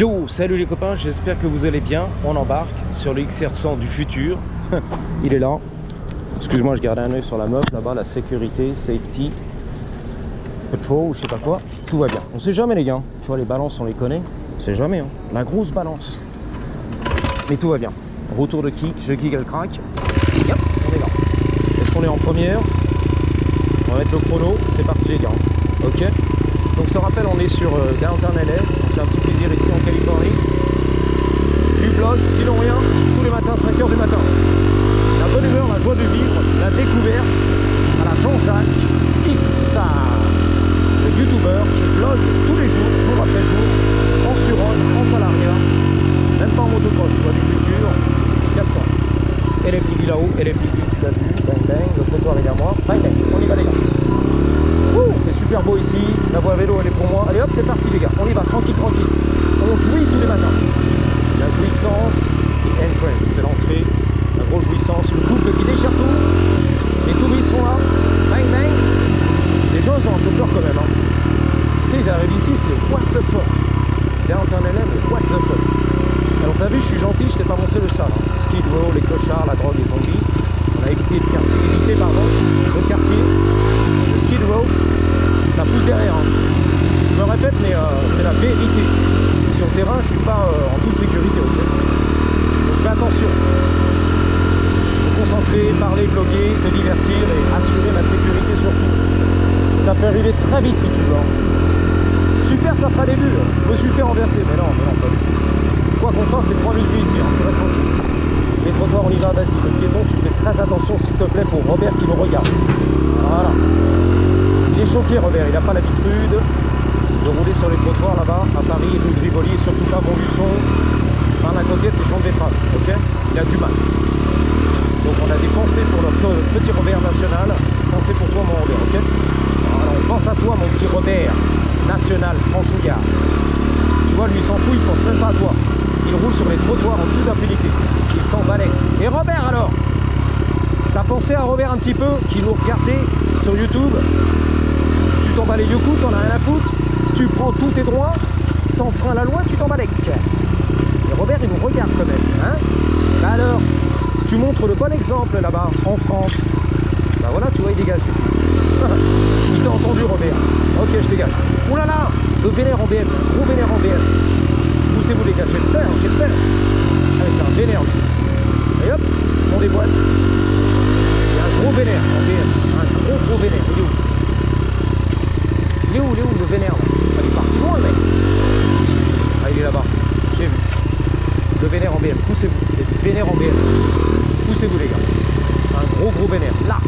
Yo, salut les copains, j'espère que vous allez bien. On embarque sur le XR100 du futur. Il est là. Excuse-moi, je garde un œil sur la meuf là-bas, la sécurité, safety, patrol ou je sais pas quoi. Tout va bien. On sait jamais les gars. Tu vois, les balances, on les connaît. On sait jamais, hein. La grosse balance. Mais tout va bien. Retour de kick, je kick, elle craque. Yep, on est là. Est-ce qu'on est en première? On va mettre le chrono. C'est parti les gars. Ok. Donc je te rappelle, on est sur Downtown LA. On se fait un petit plaisir ici en Californie. Du vlog, sinon rien, tous les matins, 5 h du matin. La bonne humeur, la joie de vivre, la découverte à la Jean-Jacques X, le youtubeur qui vlog tous les jours, jour après jour, en surroll, en talaria, même pas en motocross, tu vois, du futur, 4 ans. Et les petits là-haut, et les petits tu l'as vu, bang bang, le trottoir est à moi, bang bang, on y va les gars. C'est super beau ici, la voie à vélo elle est pour moi. Allez hop, c'est parti les gars, on y va, tranquille, tranquille. On jouit tous les matins. La jouissance, the entrance, c'est l'entrée, la grosse jouissance, le couple qui déchire tout. Les touristes sont là, bang bang. Les gens ils ont un peu peur quand même. Hein. Tu sais, ils arrivent ici, c'est what's up fuck. Downtown LA, mais what's up fuck. Alors t'as vu, je suis gentil, je t'ai pas montré le sale. Hein. Skid Row, les clochards, la drogue, les zombies. On a évité le quartier, le quartier. Le Skid Row, ça pousse derrière. Hein. Je me répète, mais c'est la vérité. Sur le terrain, je suis pas en toute sécurité. Okay, donc je fais attention. Faut concentrer, parler, bloguer, te divertir et assurer ma sécurité surtout. Ça peut arriver très vite si tu veux. Hein. Super, ça fera des bulles. Je me suis fait renverser, mais non, pas du tout. Quoi qu'on fasse, c'est 3000 vues ici, hein. Tu restes tranquille. Les trottoirs, on y va, vas-y. Le piéton, tu fais très attention s'il te plaît pour Robert qui nous regarde. Voilà. Il est choqué Robert, il n'a pas l'habitude de rouler sur les trottoirs là-bas, à Paris, rue de Rivoli, surtout pas Montluçon, par la côté c'est champ de betterave, ok. Il a du mal. Donc on a des pensées pour notre petit Robert national, pensées pour toi mon Robert, ok. Alors on pense à toi mon petit Robert national, franchouillard. Tu vois, lui il s'en fout, il pense même pas à toi. Il roule sur les trottoirs en toute impunité. Il s'en balait. Et Robert alors? T'as pensé à Robert un petit peu, qui nous regardait sur YouTube? Tu t'en bats les yeux coups, t'en as rien à foutre. Tu prends tous tes droits, t'enfreins la loi, tu t'en bats les couilles. Et Robert, il nous regarde quand même. Hein? Bah alors, tu montres le bon exemple là-bas, en France. Bah voilà, tu vois, il dégage du coup. Il t'a entendu, Robert. Ok, je dégage. Ouh là là, le vénère en BM, gros vénère en BM. Poussez-vous les gars, j'ai peur, j'ai peur. Allez, c'est un vénère. Et hop, on déboîte. Il y a un gros vénère en BM, un gros vénère. Il est où? Il est où le vénère là? Il est parti loin le mec. Ah, il est là-bas, j'ai vu. Le vénère en BM, poussez-vous. Le vénère en BM. Poussez-vous les gars. Un gros vénère. Là.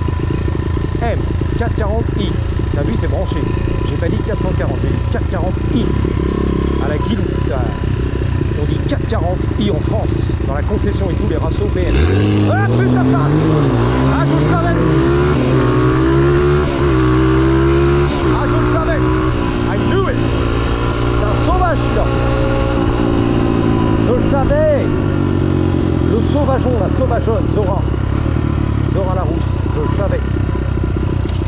M440i. T'as vu, c'est branché. J'ai pas dit 440, j'ai dit 440i. À la guilou. On dit 440i en France. Dans la concession et tout, les ratios BM. Ah putain de ça. Ah, je le savais. Ah, je le savais. I knew it. C'est un sauvage celui-là. Je le savais. Le sauvageon, la sauvageonne, Zora. Zora la rousse, je le savais.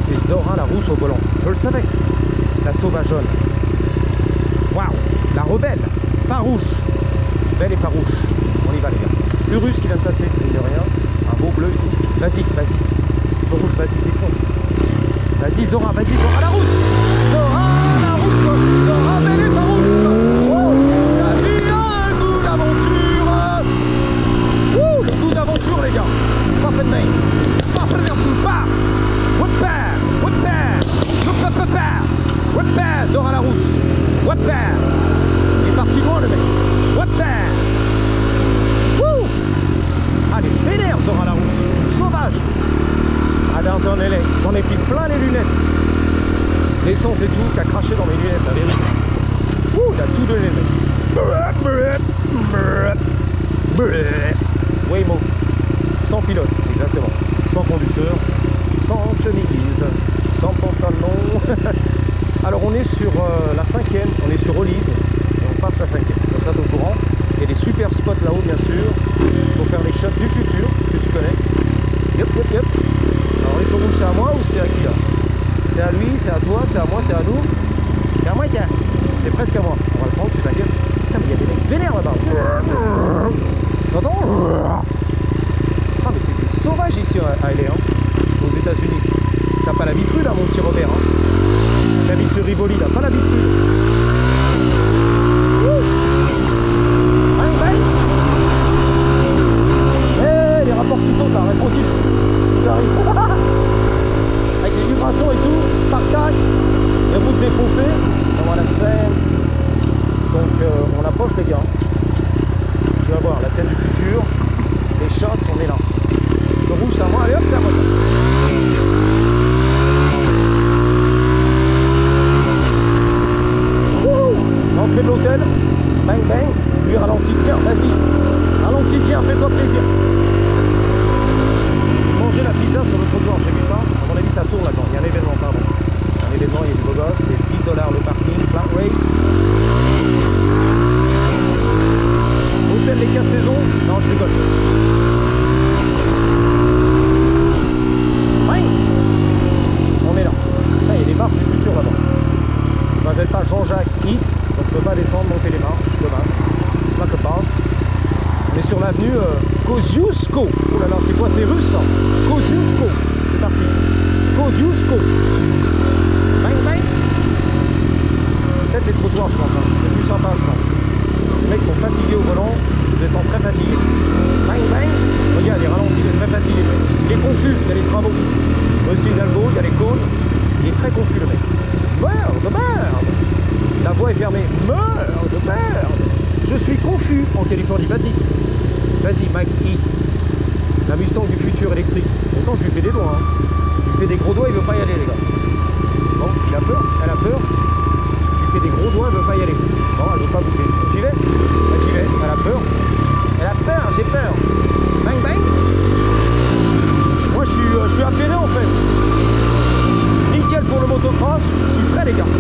C'est Zora la rousse au volant. Je le savais. La sauvageonne. Waouh. La rebelle. Farouche. Belle et farouche. On y va les gars. Le russe qui vient de passer, il n'y a rien. Un beau bleu et tout. Vas-y, vas-y. Farouche, vas-y, défonce. Vas-y Zora la rousse. Zora la rousse. Zora belle et farouche. La vie a un goût d'aventure. Le goût d'aventure les gars. Pas fait de main. Pas fait de merde. Pas. Whoopa. Zora la rousse. Whoopa. Il est parti loin le mec. Whoopa. Allez, vénère Zora la rousse. Sauvage. À Downtown LA, j'en ai pris plein les lunettes. L'essence et tout qui a craché dans mes lunettes, la vérité. Il a tout donné le mec. Waymo. Sans pilote, exactement. Sans conducteur, sans chemise, sans pantalon. Alors on est sur la 5e, on est sur Olive, et on passe la 5e. Comme ça t'es au courant. Il y a des super spots là-haut bien sûr, pour faire les shots du futur, que tu connais. Yep. Alors il faut rouler, c'est à moi ou c'est à qui là? C'est à lui, c'est à toi, c'est à moi, c'est à nous. C'est à moi tiens. C'est presque à moi. On va le prendre, tu t'inquiètes. Putain mais il y a des mecs T'entends? Ah mais c'est sauvage ici à LA, hein, aux États-Unis. T'as pas l'habitude là mon petit Robert, hein. T'habites sur Rivoli, t'as pas l'habitude. Bang bang. Hey, les rapports qui sautent là, reste tranquille. J'arrive. Avec les vibrations et tout, tac tac, les routes défoncées. Voilà la scène. Donc on approche les gars. Tu vas voir la scène du futur. Les shots, on est là. Le rouge c'est à moi, allez hop, c'est à moi ça. L'entrée de l'hôtel, bang bang, lui ralentit bien, vas-y. Ralentis bien, fais-toi plaisir. Manger la pizza sur le trottoir, j'ai vu ça. À mon avis ça tourne là-dedans, il y a un événement, pardon. Un événement, il y a du beau gosse, c'est 10 $ le parking, flat rate. Hôtel les 4 saisons, non je rigole. Bang. On est là. Ah, il y a des marches du futur là-bas. Je m'appelle pas Jean-Jacques X, donc je peux pas descendre, monter les marches, dommage. Là que passe. On est sur l'avenue Kosciuszko. Oh là là, c'est quoi, c'est russe ça? Kosciuszko. C'est parti. Kosciuszko. Bang bang. Peut-être les trottoirs je pense, hein. C'est plus sympa je pense. Les mecs sont fatigués au volant, je les sens très fatigués. Bang bang. Regarde, il ralentit, il est très fatigué. Il est confus, il y a les travaux. Aussi Hidalgo, il y a les cônes. Il est très confus le mec. Merde, merde. La voie est fermée. Merde, merde. Je suis confus en Californie. Vas-y. Vas-y, Mike E. La Mustang du futur électrique. Pourtant, je lui fais des doigts. Hein. Je lui fais des gros doigts, il veut pas y aller, les gars. Bon, il a peur. Elle a peur. Je lui fais des gros doigts, elle veut pas y aller. Non, elle veut pas bouger. J'y vais. J'y vais. Elle a peur. Elle a peur, j'ai peur. Bang, bang. Moi, je suis appairé, en fait. Nickel pour le motocross. Je suis prêt, les gars.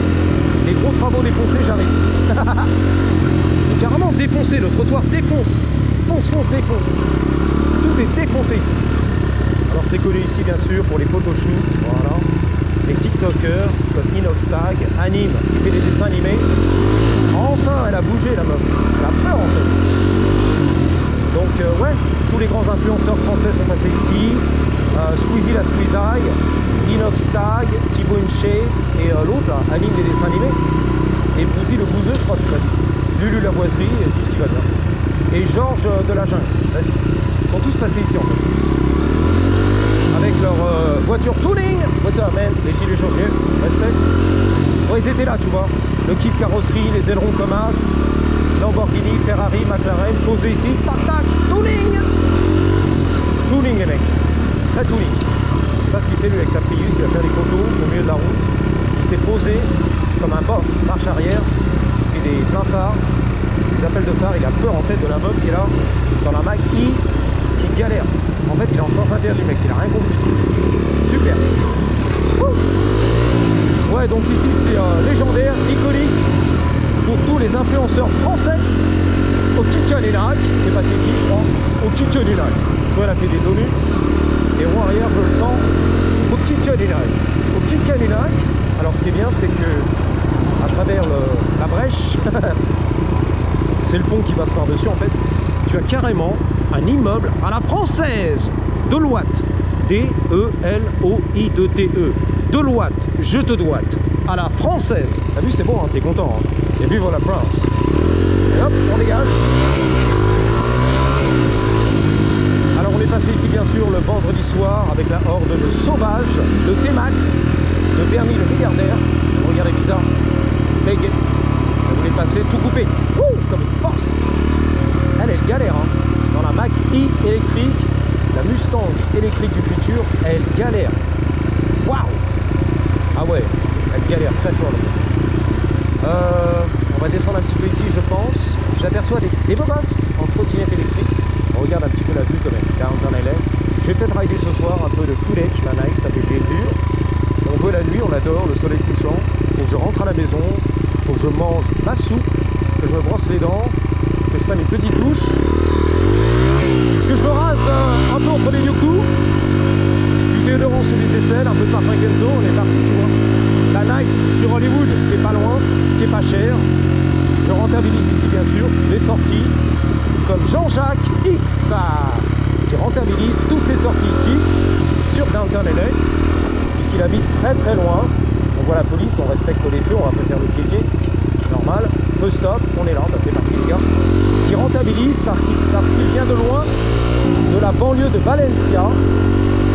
Les gros travaux défoncés, j'arrive. Carrément défoncé, le trottoir défonce. Fonce, fonce, défonce. Tout est défoncé ici. Alors c'est connu ici bien sûr pour les photoshoots, voilà. Les TikTokers comme Inoxtag, Anime qui fait des dessins animés. Enfin elle a bougé la meuf. Elle a peur en fait. Donc ouais, tous les grands influenceurs français sont passés ici. Squeezie la Squeezie, Inoxtag, Thibaut Inché et l'autre là, Anime des dessins animés. Et Bouzy le Bouzeux, je crois que tu l'as dit. Lulu la Boiserie et tout ce qui va bien. Et Georges de la Jungle, vas-y. Ils sont tous passés ici en fait. Avec leur voiture tuning. What's up man? Les gilets jaunes, respect. Ouais, ils étaient là, tu vois. Le kit carrosserie, les ailerons comme as, Lamborghini, Ferrari, McLaren, posés ici. Tac tac, tuning. Tuning les mecs. Très tuning. Je sais pas ce qu'il fait lui avec sa Prius, il va faire des photos au milieu de la route. Il s'est posé comme un boss, marche arrière, il fait des pleins phares, des appels de phare, il a peur en tête de la meuf qui est là, dans la Mac I, qui galère. En fait il est en sens interdit mec, il a rien compris. Super. Ouais donc ici c'est légendaire, iconique, pour tous les influenceurs français, au Kikalinak, qui est passé ici je crois, au Kikalinak. Tu vois elle a fait des donuts, et rond arrière je le sens, au Kikalinak. Au Kikalinak. Alors ce qui est bien c'est que à travers la brèche, c'est le pont qui passe par-dessus en fait, tu as carrément un immeuble à la française, Deloitte, D-E-L-O-I-T-E, Deloitte, je te doite, à la française. T'as vu c'est bon, hein, t'es content, hein. Et vive la France. Et hop, on dégage. Alors on est passé ici bien sûr le vendredi soir avec la horde de sauvages, de T-Max, de Bernie le milliardaire. Regardez bizarre. Take it. Elle voulait passer tout coupé. Ouh, comme une force. Elle galère hein. Dans la Mac I électrique, la Mustang électrique du futur, elle galère. Waouh. Ah ouais, elle galère très fort. On va descendre un petit peu ici je pense. J'aperçois des beaux gosses en trottinette électrique. On regarde un petit peu la vue quand même. Downtown LA. Je vais peut-être rider ce soir un peu de footage, la Nike, ça fait plaisir. On veut la nuit, on adore, le soleil couchant. Faut que je rentre à la maison, faut que je mange ma soupe, que je me brosse les dents, que je prenne une petite douche, que je me rase un peu entre les yoku, du déodorant sur les aisselles, un peu de parfum Kenzo, on est parti, tu vois. La Nike sur Hollywood, qui est pas loin, qui est pas cher. Je rentre rentabilise ici bien sûr les sorties, comme Jean-Jacques X, qui rentabilise toutes ses sorties ici, sur Downtown LA, puisqu'il habite très très loin. On voit la police, on respecte les feux, on va pas faire le kéké, normal. Feu stop, on est là, bah c'est parti les gars. Qui rentabilise parce qu'il vient de loin, de la banlieue de Valencia.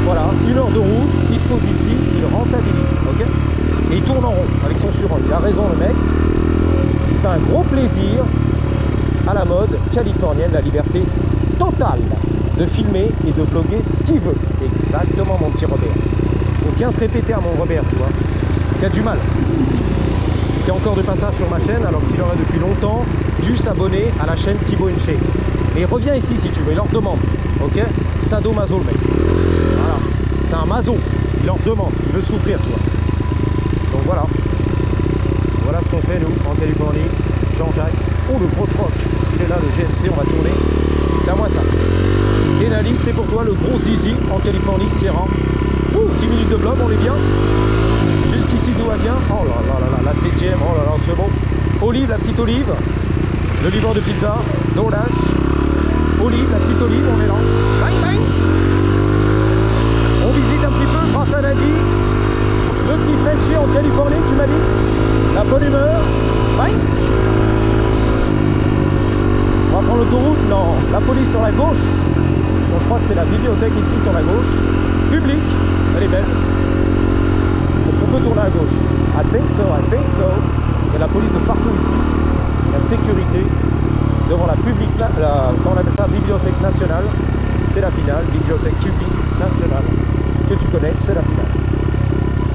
Voilà, 1 heure de route, il se pose ici, il rentabilise, ok. Et il tourne en rond avec son surroi. Il a raison le mec. Il se fait un gros plaisir à la mode californienne, la liberté totale de filmer et de vlogger ce qu'il veut. Exactement mon petit Robert. Donc viens se répéter à mon Robert, tu vois, qui a du mal, qui est encore de passage sur ma chaîne alors qu'il aurait depuis longtemps dû s'abonner à la chaîne Thibaut InShape. Et reviens ici si tu veux, il leur demande, ok. Sadomaso le mec. Voilà, c'est un maso, il leur demande, il veut souffrir, tu vois. Donc voilà. Voilà ce qu'on fait nous en Californie. Jean-Jacques. Oh le gros troc. Il est là le GMC, on va tourner. C'est à moi ça. Denali, c'est pour toi le gros zizi en Californie, Sierra. Ouh, 10 minutes de vlog, on est bien. Jusqu'ici tout va bien. Oh là là là là, la 7ème, oh là là, c'est bon. Olive, la petite olive. Le livreur de pizza. DoorDash. Olive, la petite olive, on est là. Bang bang. On visite un petit peu grâce à Nadi. Le petit Frenchie en Californie, tu m'as dit. La bonne humeur. Bang. On va prendre l'autoroute. Non, la police sur la gauche. Bon, je crois que c'est la bibliothèque ici sur la gauche. Publique. Elle est belle. Est-ce qu'on peut tourner à gauche? I think so, I think so. Il y a la police de partout ici. La sécurité. Devant la publique, comment on appelle ça, bibliothèque nationale. C'est la finale. Bibliothèque publique nationale. Que tu connais, c'est la finale.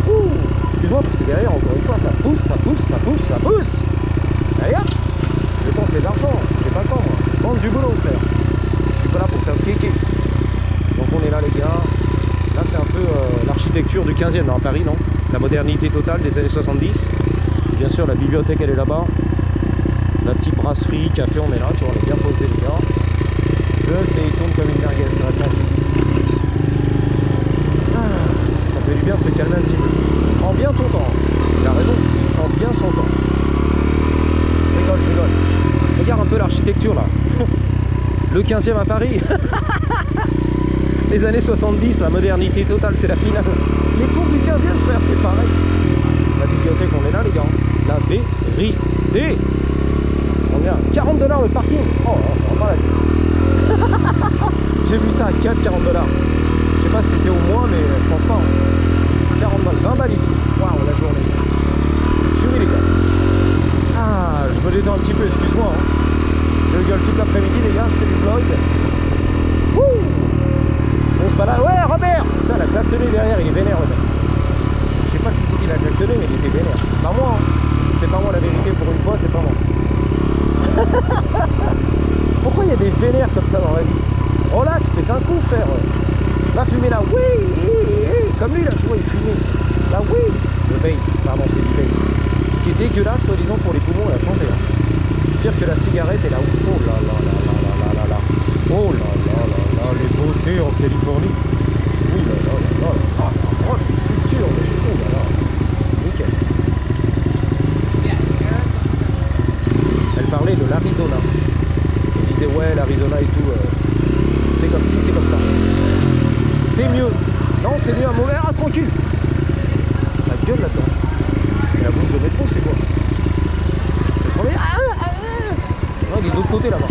Ouh, excuse-moi parce que derrière, encore une fois, ça pousse, ça pousse, ça pousse, ça pousse. Allez hop. Le temps c'est de l'argent, j'ai pas le temps moi. Je manque du boulot frère. Je suis pas là pour faire le kéké. Donc on est là les gars. Là c'est un peu l'architecture du 15e dans Paris, non? La modernité totale des années 70. Bien sûr la bibliothèque elle est là-bas. La petite brasserie, café, on est là, tu vois, on est bien posé les gars. Il tourne comme une merguez, ça fait du bien de se calmer un petit peu. Prends bien ton temps. Il a raison, prends bien son temps. Je rigole. Regarde un peu l'architecture là. Le 15e à Paris. Les années 70, la modernité totale, c'est la finale. Les tours du 15e frère, c'est pareil. La bibliothèque, on est là les gars. La vérité. On est à 40 $ le parking. Oh, on va pas là. J'ai vu ça à 4, 40 $. Je sais pas si c'était au moins, mais je pense pas. 40 balles, 20 balles ici. Waouh, la journée. Tuer les gars. Ah, je me détends un petit peu, excuse-moi. Hein. Je gueule toute l'après-midi, les gars, je fais du vlog. Wouh, on se balade. Ouais, Robert. Putain, il a klaxonné derrière, il est vénère, le mec. Je sais pas qui l'a klaxonné, mais il était vénère. Pas moi, hein. C'est pas moi la vérité pour une fois, c'est pas moi. Pourquoi il y a des vénères comme ça dans la vie? Relax, pète un coup, frère. Va fumer la weed. Comme lui, là, tu vois, il fumait. La weed. Le vape, pardon, c'est du vape. Ce qui est dégueulasse, soi-disant, pour les poumons et la santé. Hein. Pire que la cigarette et la... Oh là là là là là là là là. Oh là là là là, les beautés en Californie. Oh là là là là. Ah, oh, le futur. Oh là là. Nickel. Elle parlait de l'Arizona. Elle disait, ouais, l'Arizona et tout, c'est comme ci, c'est comme ça. C'est mieux. Non, c'est mieux à mauvais. Ah, tranquille. Ça gueule là-dedans. Et la bouche de métro, c'est quoi? C'est le premier. Non, il est de l'autre côté là-bas.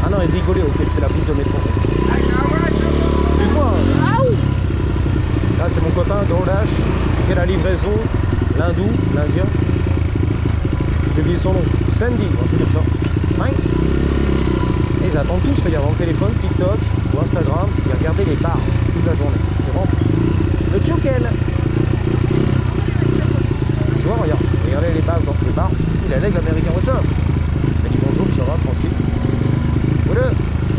Ah non, il rigolait, ok, c'est la bouche de métro. Excuse-moi. Là, c'est mon copain, DoorDash. Il fait la livraison. L'hindou, l'indien. J'ai oublié son nom. Sandy, on va dire ça. Ouais. Et ils attendent tous, regarde, dans le téléphone, TikTok ou Instagram, ils regardaient les bars toute la journée. C'est bon. Le Chuken. Tu vois, regarde, regardez les bars dans les bars. Il est avec l'américain Water. Il dit bonjour, ça va, tranquille. Voilà.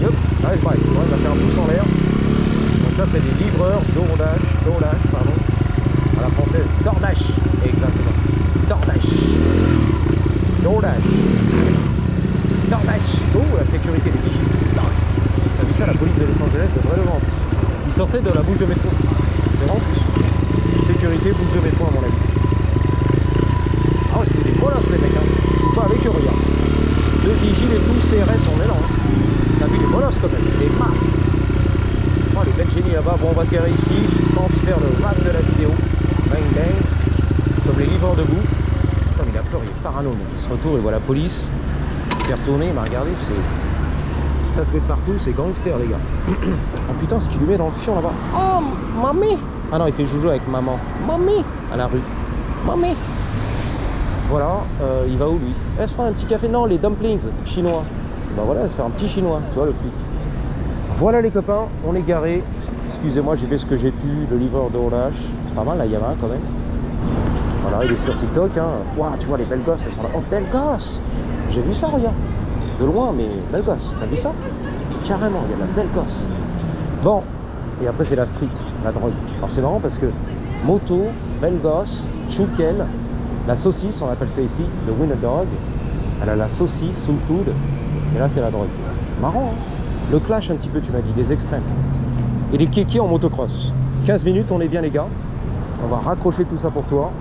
Hop, nice bye. Ouais, il va faire un pouce en l'air. Donc ça, c'est des livreurs DoorDash, pardon. À la française, DoorDash. Exactement. DoorDash. Oh, la sécurité des bichis. T'as vu ça, la police de Los Angeles devrait le vendre. Ils sortaient de la bouche de métro. C'est vraiment plus. Sécurité, bouche de métro à mon avis. Ah ouais, c'était des voleurs les mecs. Hein. Je joue pas avec eux, regarde. deux vigiles et tout, CRS, on est là. Hein. T'as vu les molosses quand même, les masses. Oh, les belles génies là-bas. Bon, on va se garer ici. Je pense faire le rap de la vidéo. Bang bang. Comme les livreurs de bouffe. Putain, mais il a peur, il est parano. Mais il se retourne, il voit la police. Il s'est retourné, il m'a regardé. C'est tatoué de partout, c'est gangster, les gars. Oh putain, ce qu'il lui met dans le fion là-bas. Oh, mamie. Ah non, il fait joujou avec maman. Mamie. À la rue. Mamie. Voilà, il va où lui? Elle se prend un petit café. Non, les dumplings chinois. Bah voilà, elle se fait un petit chinois. Tu vois le flic. Voilà les copains, on est garé. Excusez-moi, j'ai fait ce que j'ai pu, le livreur de relâche. C'est pas mal la Yamaha quand même. Voilà, il est sur TikTok. Hein. Waouh, tu vois les belles gosses, elles sont là. Oh, belles gosses. J'ai vu ça, regarde. De loin, mais belle gosse. T'as vu ça? Carrément, il y a de la belle gosse. Bon, et après c'est la street, la drogue. Alors c'est marrant parce que moto, belle gosse, choukel, la saucisse, on appelle ça ici, le winner dog. Elle a la saucisse sous le coude, et là c'est la drogue. Marrant, hein? Le clash un petit peu, tu m'as dit, des extrêmes. Et les kékés en motocross. 15 minutes, on est bien les gars. On va raccrocher tout ça pour toi.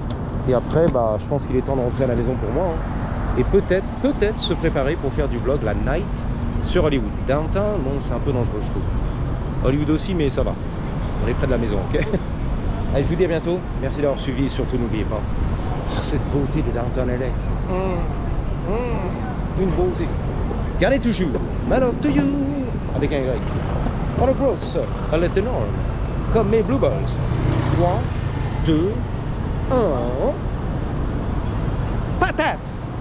Et après, bah, je pense qu'il est temps de rentrer à la maison pour moi. Hein. Et peut-être se préparer pour faire du vlog la night sur Hollywood. Downtown, bon, c'est un peu dangereux, je trouve. Hollywood aussi, mais ça va. On est près de la maison, ok? Allez, je vous dis à bientôt. Merci d'avoir suivi et surtout n'oubliez pas. Oh, cette beauté de Downtown LA. Une beauté. Gardez toujours. Maintenant to you. Avec un Y. Pas de grosse. Elle est énorme. Comme mes Blue Balls. 3, 2, 1. Patate!